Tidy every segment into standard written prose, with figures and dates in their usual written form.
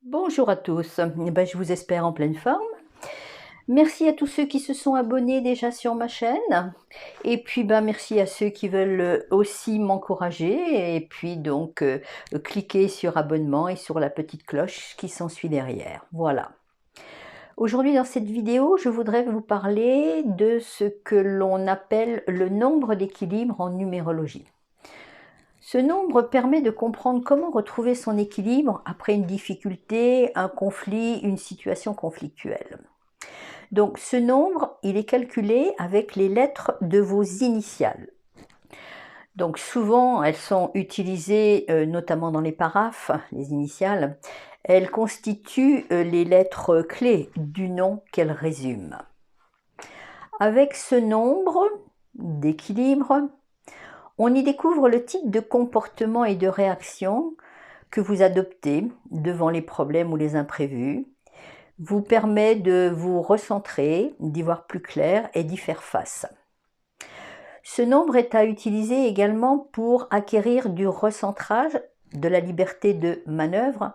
Bonjour à tous, je vous espère en pleine forme. Merci à tous ceux qui se sont abonnés déjà sur ma chaîne et puis, merci à ceux qui veulent, aussi m'encourager et puis donc, cliquer sur abonnement et sur la petite cloche qui s'ensuit derrière. Voilà. Aujourd'hui dans cette vidéo, je voudrais vous parler de ce que l'on appelle le nombre d'équilibre en numérologie. Ce nombre permet de comprendre comment retrouver son équilibre après une difficulté, un conflit, une situation conflictuelle. Donc ce nombre, il est calculé avec les lettres de vos initiales. Donc souvent, elles sont utilisées notamment dans les paraphes, les initiales. Elles constituent les lettres clés du nom qu'elles résument. Avec ce nombre d'équilibre, on y découvre le type de comportement et de réaction que vous adoptez devant les problèmes ou les imprévus, vous permet de vous recentrer, d'y voir plus clair et d'y faire face. Ce nombre est à utiliser également pour acquérir du recentrage, de la liberté de manœuvre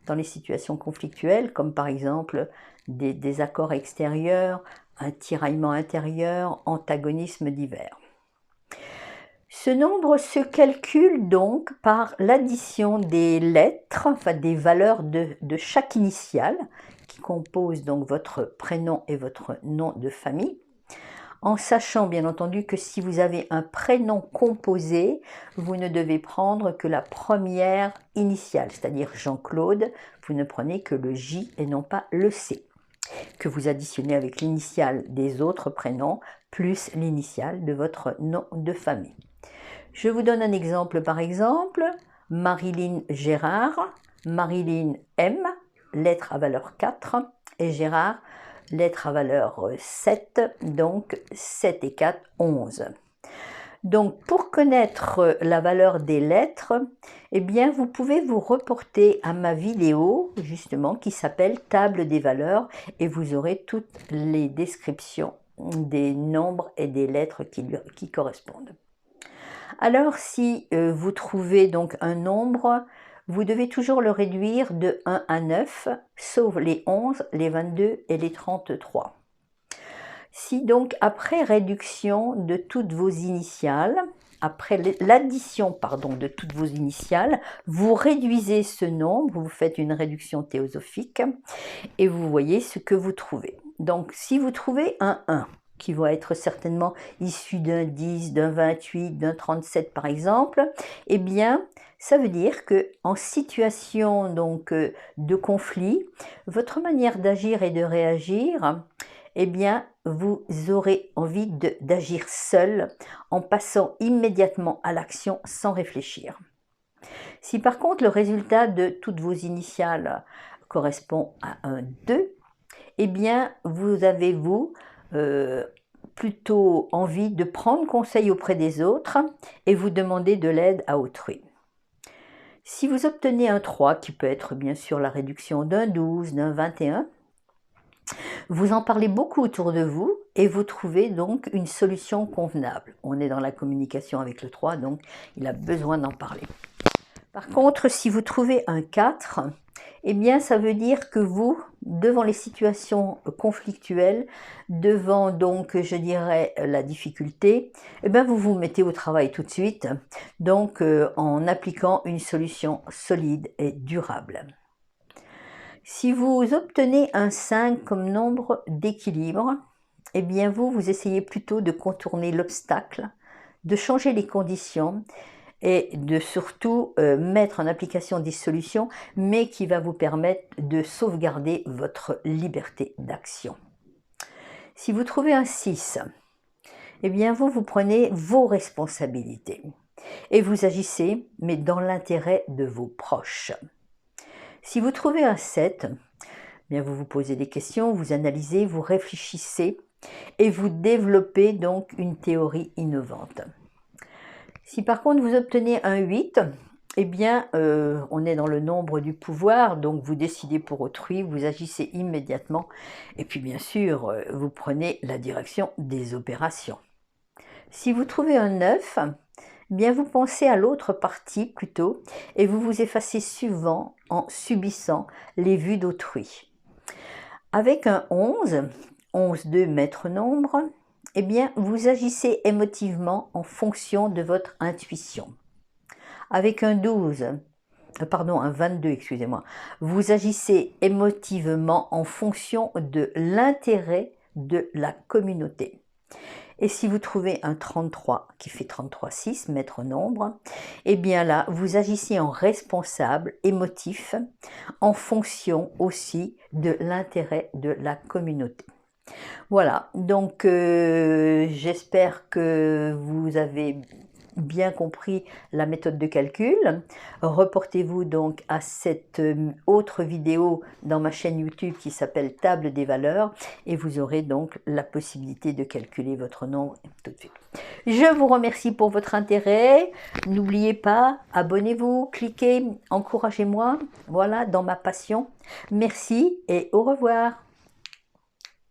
dans les situations conflictuelles, comme par exemple des désaccords extérieurs, un tiraillement intérieur, antagonismes divers. Ce nombre se calcule donc par l'addition des lettres, enfin des valeurs de chaque initiale, qui compose donc votre prénom et votre nom de famille, en sachant bien entendu que si vous avez un prénom composé, vous ne devez prendre que la première initiale, c'est-à-dire Jean-Claude, vous ne prenez que le J et non pas le C, que vous additionnez avec l'initiale des autres prénoms, plus l'initiale de votre nom de famille. Je vous donne un exemple par exemple, Marilyn Gérard, Marilyn M, lettre à valeur 4, et Gérard, lettre à valeur 7, donc 7 et 4, 11. Donc pour connaître la valeur des lettres, vous pouvez vous reporter à ma vidéo justement qui s'appelle Table des valeurs et vous aurez toutes les descriptions des nombres et des lettres qui correspondent. Alors si vous trouvez donc un nombre, vous devez toujours le réduire de 1 à 9, sauf les 11, les 22 et les 33. Si donc après réduction de toutes vos initiales, après l'addition de toutes vos initiales, vous réduisez ce nombre, vous faites une réduction théosophique et vous voyez ce que vous trouvez. Donc si vous trouvez un 1, qui va être certainement issu d'un 10, d'un 28, d'un 37 par exemple, ça veut dire que en situation donc de conflit, votre manière d'agir et de réagir, vous aurez envie d'agir seul en passant immédiatement à l'action sans réfléchir. Si par contre le résultat de toutes vos initiales correspond à un 2, vous avez plutôt envie de prendre conseil auprès des autres et vous demander de l'aide à autrui. Si vous obtenez un 3, qui peut être bien sûr la réduction d'un 12, d'un 21, vous en parlez beaucoup autour de vous et vous trouvez donc une solution convenable. On est dans la communication avec le 3, donc il a besoin d'en parler. Par contre, si vous trouvez un 4, ça veut dire que vous, devant les situations conflictuelles, devant donc, je dirais, la difficulté, vous vous mettez au travail tout de suite, donc en appliquant une solution solide et durable. Si vous obtenez un 5 comme nombre d'équilibre, vous essayez plutôt de contourner l'obstacle, de changer les conditions, et de surtout mettre en application des solutions, mais qui va vous permettre de sauvegarder votre liberté d'action. Si vous trouvez un 6, vous prenez vos responsabilités et vous agissez, mais dans l'intérêt de vos proches. Si vous trouvez un 7, vous vous posez des questions, vous analysez, vous réfléchissez et vous développez donc une théorie innovante. Si par contre vous obtenez un 8, on est dans le nombre du pouvoir, donc vous décidez pour autrui, vous agissez immédiatement, et puis bien sûr, vous prenez la direction des opérations. Si vous trouvez un 9, bien vous pensez à l'autre partie plutôt et vous vous effacez souvent en subissant les vues d'autrui. Avec un 11, 11-2 maître nombre, eh bien vous agissez émotivement en fonction de votre intuition. Avec un 12, pardon, un 22, excusez-moi, vous agissez émotivement en fonction de l'intérêt de la communauté. Et si vous trouvez un 33 qui fait 33,6, maître nombre, eh bien là, vous agissez en responsable émotif en fonction aussi de l'intérêt de la communauté. Voilà, donc j'espère que vous avez bien compris la méthode de calcul. Reportez-vous donc à cette autre vidéo dans ma chaîne YouTube qui s'appelle Table des valeurs et vous aurez donc la possibilité de calculer votre nombre tout de suite. Je vous remercie pour votre intérêt. N'oubliez pas, abonnez-vous, cliquez, encouragez-moi, voilà, dans ma passion. Merci et au revoir.